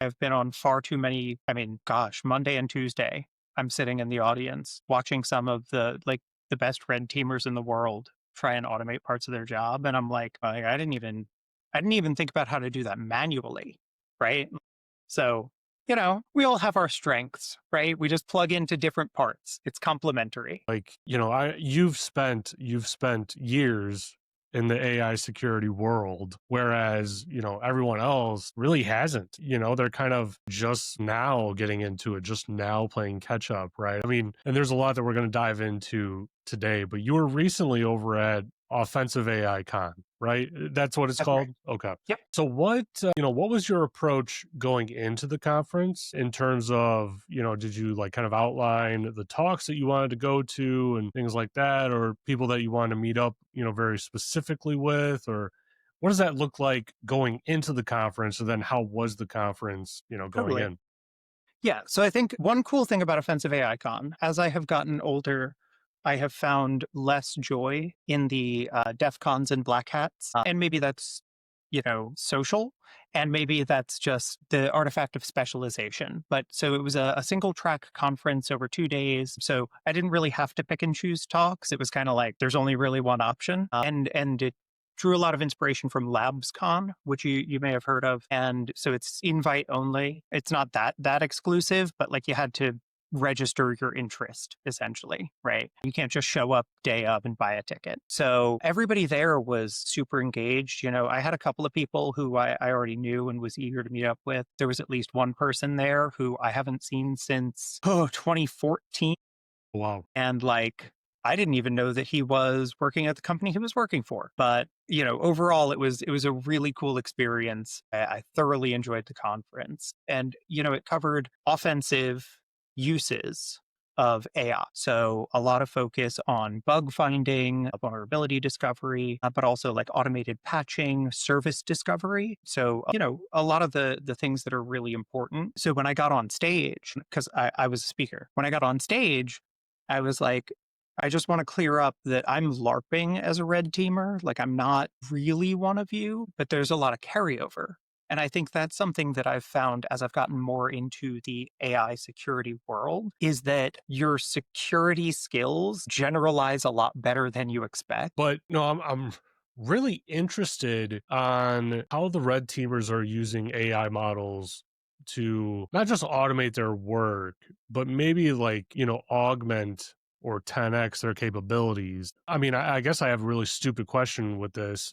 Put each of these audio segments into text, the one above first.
I've been on far too many, I mean, gosh, Monday and Tuesday, I'm sitting in the audience watching some of the best red teamers in the world try and automate parts of their job. And I'm like, I didn't even think about how to do that manually. Right. So, we all have our strengths, right? We just plug into different parts. It's complementary. Like, you've spent years in the AI security world, whereas, everyone else really hasn't. They're kind of just now getting into it, just now playing catch up, right? I mean, and there's a lot that we're going to dive into today, but you were recently over at Offensive AI Con, right? That's what it's That's right. called? Okay. Yep. So what was your approach going into the conference in terms of, did you like kind of outline the talks that you wanted to go to and things like that, or people that you wanted to meet up, very specifically with, or what does that look like going into the conference? And then how was the conference, going Totally. in? Yeah. So I think one cool thing about Offensive AI Con, as I have gotten older, I have found less joy in the DEF cons and black hats. And maybe that's, social. And maybe that's just the artifact of specialization. But so it was a single track conference over 2 days. So I didn't really have to pick and choose talks. It was kind of like there's only really one option. And it drew a lot of inspiration from LabsCon, which you may have heard of. And so it's invite only. It's not that exclusive, but like you had to register your interest essentially, right? You can't just show up day of and buy a ticket. So everybody there was super engaged. I had a couple of people who I already knew and was eager to meet up with. There was at least one person there who I haven't seen since 2014. Wow. And like, I didn't even know that he was working at the company he was working for. But, overall, it was a really cool experience. I thoroughly enjoyed the conference. And, it covered offensive uses of AI. So a lot of focus on bug finding, vulnerability discovery, but also like automated patching, service discovery. So, a lot of the things that are really important. So when I got on stage, because I was a speaker, when I got on stage, I was like, I just want to clear up that I'm LARPing as a red teamer. Like, I'm not really one of you, but there's a lot of carryover. And I think that's something that I've found as I've gotten more into the AI security world is that your security skills generalize a lot better than you expect. But no, I'm really interested on how the red teamers are using AI models to not just automate their work, but maybe like, augment or 10x their capabilities. I mean, I guess I have a really stupid question with this.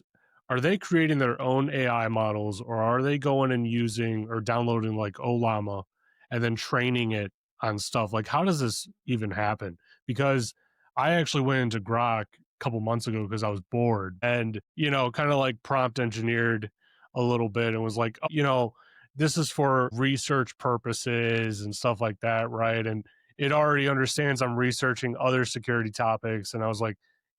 Are they creating their own AI models, or are they going and using or downloading like Olama and then training it on stuff? Like, how does this even happen? Because I actually went into Grok couple months ago because I was bored and, kind of like prompt engineered a little bit and was like, this is for research purposes and stuff like that. Right. And it already understands I'm researching other security topics. And I was like,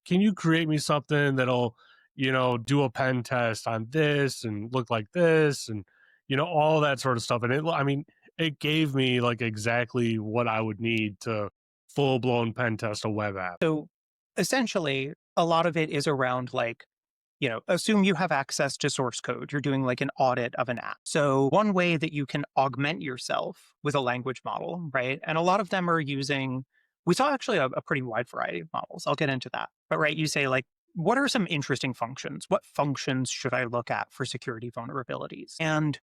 can you create me something that'll, do a pen test on this and look like this and, all that sort of stuff. And it gave me like exactly what I would need to full blown pen test a web app. So essentially, a lot of it is around like, assume you have access to source code. You're doing like an audit of an app. So one way that you can augment yourself with a language model, right? And a lot of them are using, we saw actually a pretty wide variety of models. I'll get into that. But right, you say like, what are some interesting functions? What functions should I look at for security vulnerabilities? And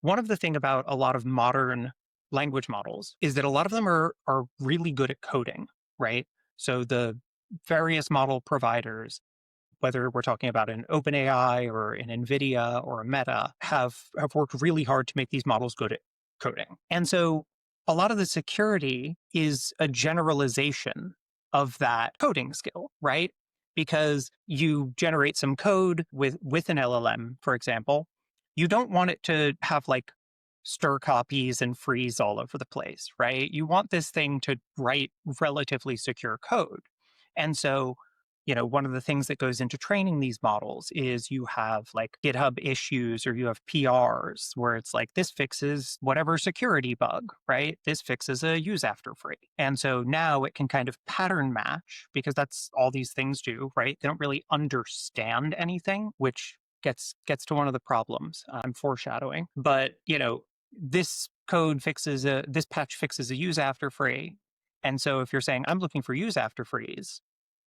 one of the thing about a lot of modern language models is that a lot of them are really good at coding, right? So the various model providers, whether we're talking about an OpenAI or an NVIDIA or a Meta, have worked really hard to make these models good at coding. And so a lot of the security is a generalization of that coding skill, right? Because you generate some code with an LLM, for example, you don't want it to have like stir copies and freeze all over the place, right? You want this thing to write relatively secure code. And so, one of the things that goes into training these models is you have like GitHub issues or you have PRs where it's like, this fixes whatever security bug, right? This fixes a use after free. And so now it can kind of pattern match because that's all these things do, right? They don't really understand anything, which gets to one of the problems I'm foreshadowing. But, this patch fixes a use after free. And so if you're saying, I'm looking for use after freeze,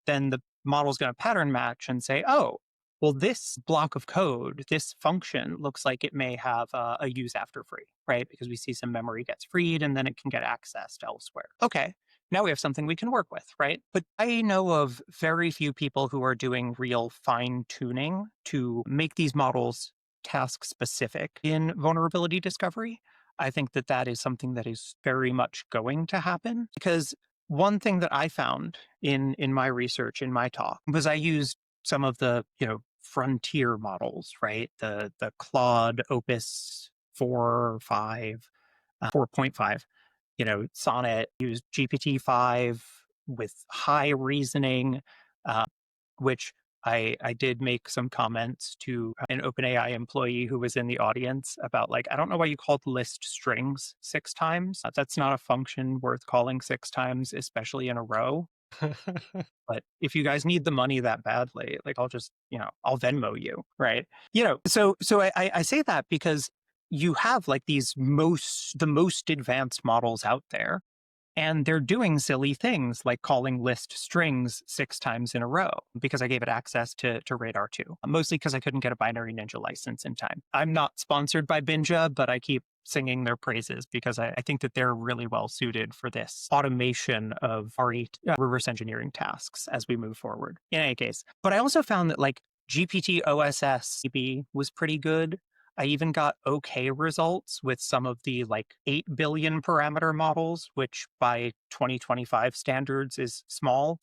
then the model's going to pattern match and say, oh, well, this block of code, this function looks like it may have a use after free, right? Because we see some memory gets freed and then it can get accessed elsewhere. Okay, now we have something we can work with, right? But I know of very few people who are doing real fine tuning to make these models task specific in vulnerability discovery. I think that that is something that is very much going to happen because one thing that I found in my research in my talk was I used some of the frontier models, right? The Claude Opus 4 or 5, 4.5, Sonnet used GPT-5 with high reasoning, uh, which I did make some comments to an OpenAI employee who was in the audience about, like, I don't know why you called list strings 6 times. That's not a function worth calling 6 times, especially in a row. But if you guys need the money that badly, like, I'll just, I'll Venmo you, right? So I say that because you have like the most advanced models out there, and they're doing silly things like calling list strings 6 times in a row because I gave it access to Radar 2, mostly because I couldn't get a Binary Ninja license in time. I'm not sponsored by Binja, but I keep singing their praises because I think that they're really well suited for this automation of RE, reverse engineering tasks as we move forward. In any case, but I also found that like GPT OSS maybe was pretty good. I even got okay results with some of the like 8 billion parameter models, which by 2025 standards is small.